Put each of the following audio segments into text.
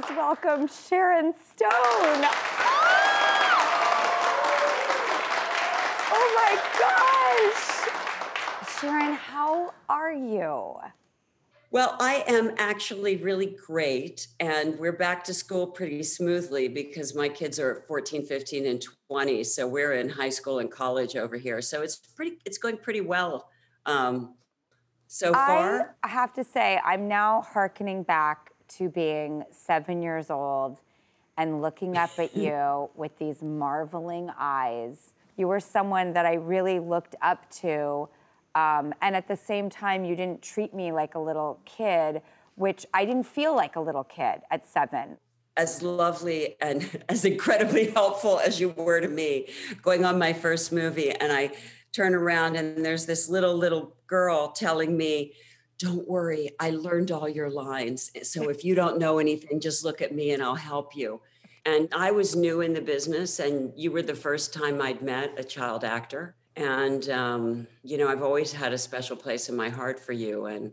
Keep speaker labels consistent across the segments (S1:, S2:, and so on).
S1: please welcome Sharon Stone. Oh my gosh. Sharon, how are you?
S2: Well, I am actually really great, and we're back to school pretty smoothly because my kids are 14, 15, and 20, so we're in high school and college over here. So it's going pretty well so far.
S1: I have to say, I'm now hearkening back to being 7 years old and looking up at you with these marveling eyes. You were someone that I really looked up to. And at the same time, you didn't treat me like a little kid, which I didn't feel like a little kid at 7.
S2: As lovely and as incredibly helpful as you were to me, going on my first movie, and I turn around and there's this little girl telling me, "Don't worry, I learned all your lines. So if you don't know anything, just look at me and I'll help you." And I was new in the business, and you were the first time I'd met a child actor. And, I've always had a special place in my heart for you. And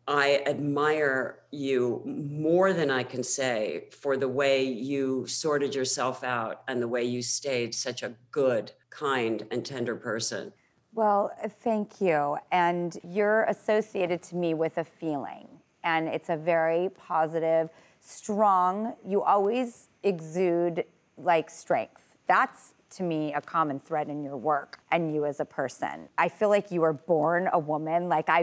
S2: I admire you more than I can say for the way you sorted yourself out and the way you stayed such a good, kind, and tender person.
S1: Well, thank you. And you're associated to me with a feeling. And it's a very positive, strong, you always exude like strength. That's, to me, a common thread in your work and you as a person. I feel like you were born a woman. Like I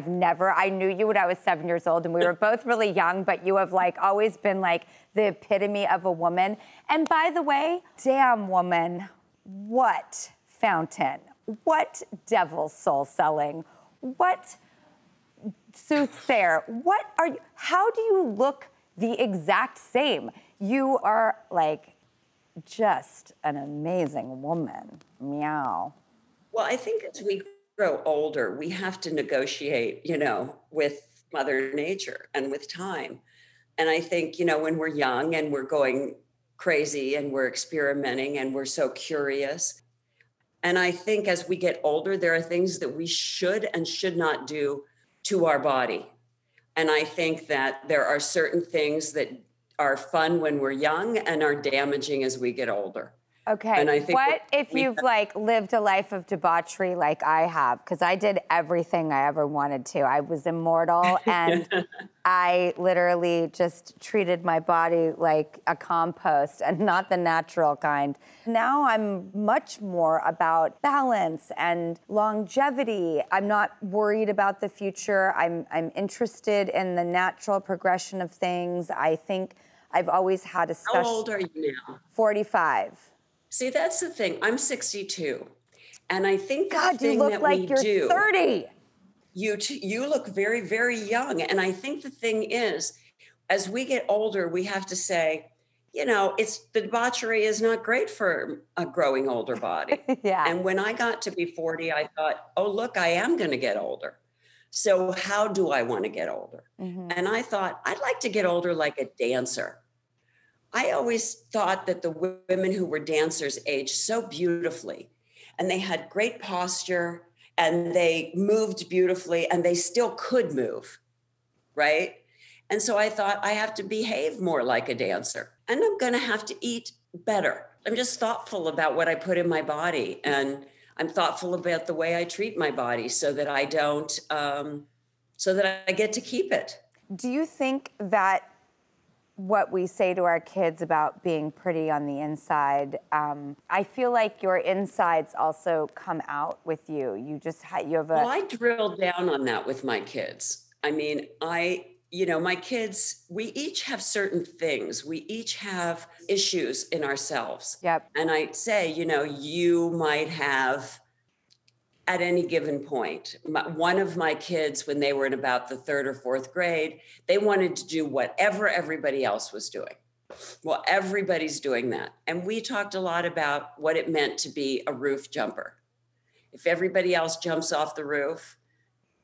S1: knew you when I was 7 years old and we were both really young, but you have like always been like the epitome of a woman. And by the way, damn woman, what fountain, what devil soul selling, what soothsayer, what are you, how do you look the exact same? You are like, just an amazing woman. Meow.
S2: Well, I think as we grow older, we have to negotiate, with Mother Nature and with time. And I think, when we're young and we're going crazy and we're experimenting and we're so curious. And I think as we get older, there are things that we should and should not do to our body. And I think that there are certain things that are fun when we're young and are damaging as we get older.
S1: Okay,
S2: and I think
S1: what if you've like lived a life of debauchery like I have? Because I did everything I ever wanted to. I was immortal and I literally just treated my body like a compost and not the natural kind. Now I'm much more about balance and longevity. I'm not worried about the future. I'm interested in the natural progression of things. I think I've always had a special...
S2: How old are you now?
S1: 45.
S2: See, that's the thing. I'm 62. And I think
S1: God, you look like you're 30.
S2: You look very, very young. And I think the thing is, as we get older, we have to say, the debauchery is not great for a growing older body.
S1: Yeah.
S2: And when I got to be 40, I thought, oh, look, I am going to get older. So how do I want to get older? Mm-hmm. And I thought, I'd like to get older like a dancer. I always thought that the women who were dancers aged so beautifully, and they had great posture, and they moved beautifully, and they still could move, right? And so I thought, I have to behave more like a dancer, and I'm going to have to eat better. I'm just thoughtful about what I put in my body, and I'm thoughtful about the way I treat my body so that I don't, so that I get to keep it.
S1: Do you think that what we say to our kids about being pretty on the inside, I feel like your insides also come out with you. You have a...
S2: Well, I drill down on that with my kids. I mean, my kids, we each have certain things. We each have issues in ourselves.
S1: Yep.
S2: And I say, you might have, at any given point, one of my kids, when they were in about the 3rd or 4th grade, they wanted to do whatever everybody else was doing. Well, everybody's doing that. And we talked a lot about what it meant to be a roof jumper. If everybody else jumps off the roof,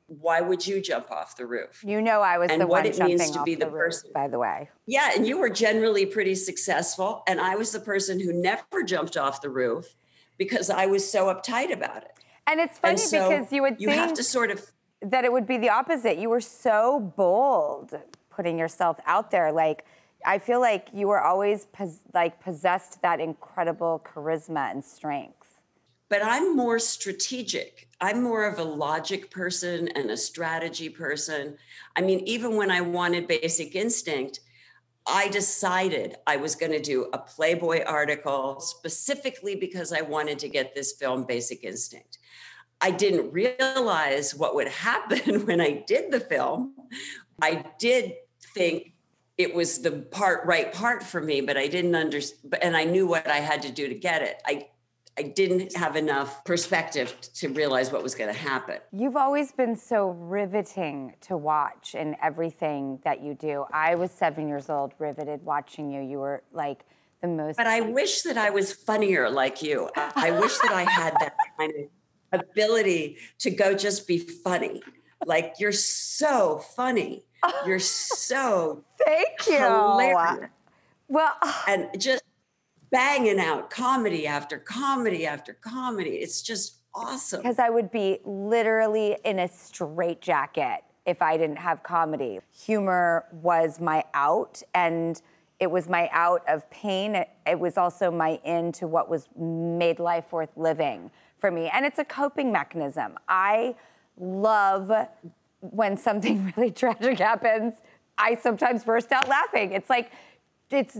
S2: why would you jump off the roof?
S1: I was
S2: and
S1: the
S2: what
S1: one
S2: it
S1: jumping
S2: means to
S1: off
S2: be the
S1: roof,
S2: person.
S1: by the way.
S2: Yeah, and you were generally pretty successful. And I was the person who never jumped off the roof because I was so uptight about it.
S1: And it's funny because you would think
S2: have to sort of
S1: that it would be the opposite. You were so bold putting yourself out there. Like I feel like you were always possessed that incredible charisma and strength.
S2: But I'm more strategic. I'm more of a logic person and a strategy person. I mean, even when I wanted Basic Instinct, I decided I was going to do a Playboy article specifically because I wanted to get this film Basic Instinct. I didn't realize what would happen when I did the film. I did think it was the right part for me, but I didn't understand, and I knew what I had to do to get it. I didn't have enough perspective to realize what was going to happen.
S1: You've always been so riveting to watch in everything that you do. I was 7 years old, riveted watching you. You were like the most...
S2: But I wish that I was funnier like you. I wish that I had that kind of ability to go just be funny. Like, you're so funny. You're so
S1: Thank you.
S2: hilarious.
S1: Well,
S2: and just banging out comedy after comedy after comedy. It's just awesome.
S1: Because I would be literally in a straitjacket if I didn't have comedy. Humor was my out, and it was my out of pain. It was also my in to what was made life worth living for me. And it's a coping mechanism. I love when something really tragic happens. I sometimes burst out laughing. It's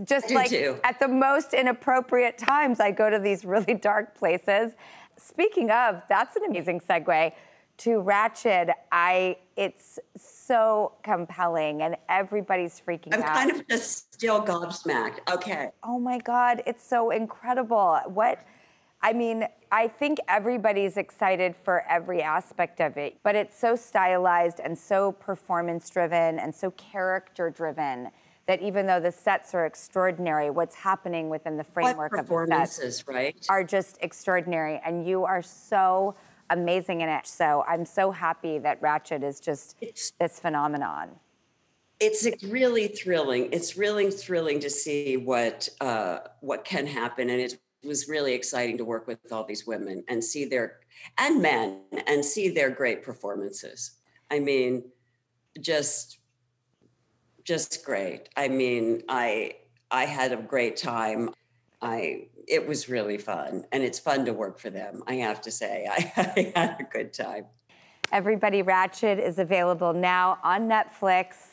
S1: just like
S2: too.
S1: At the most inappropriate times, I go to these really dark places. Speaking of, that's an amazing segue to Ratched. It's so compelling, and everybody's freaking out.
S2: I'm kind of just still gobsmacked. Okay.
S1: Oh my God, it's so incredible. I think everybody's excited for every aspect of it, but it's so stylized and so performance-driven and so character-driven that even though the sets are extraordinary, what's happening within the framework of the sets are just extraordinary. And you are so amazing in it. So I'm so happy that Ratched is just this phenomenon.
S2: It's really thrilling. It's really thrilling to see what can happen. And it was really exciting to work with all these women and see and men, and see their great performances. I mean, just great. I mean, I had a great time. It was really fun, and it's fun to work for them. I have to say, I had a good time.
S1: Everybody, Ratched is available now on Netflix.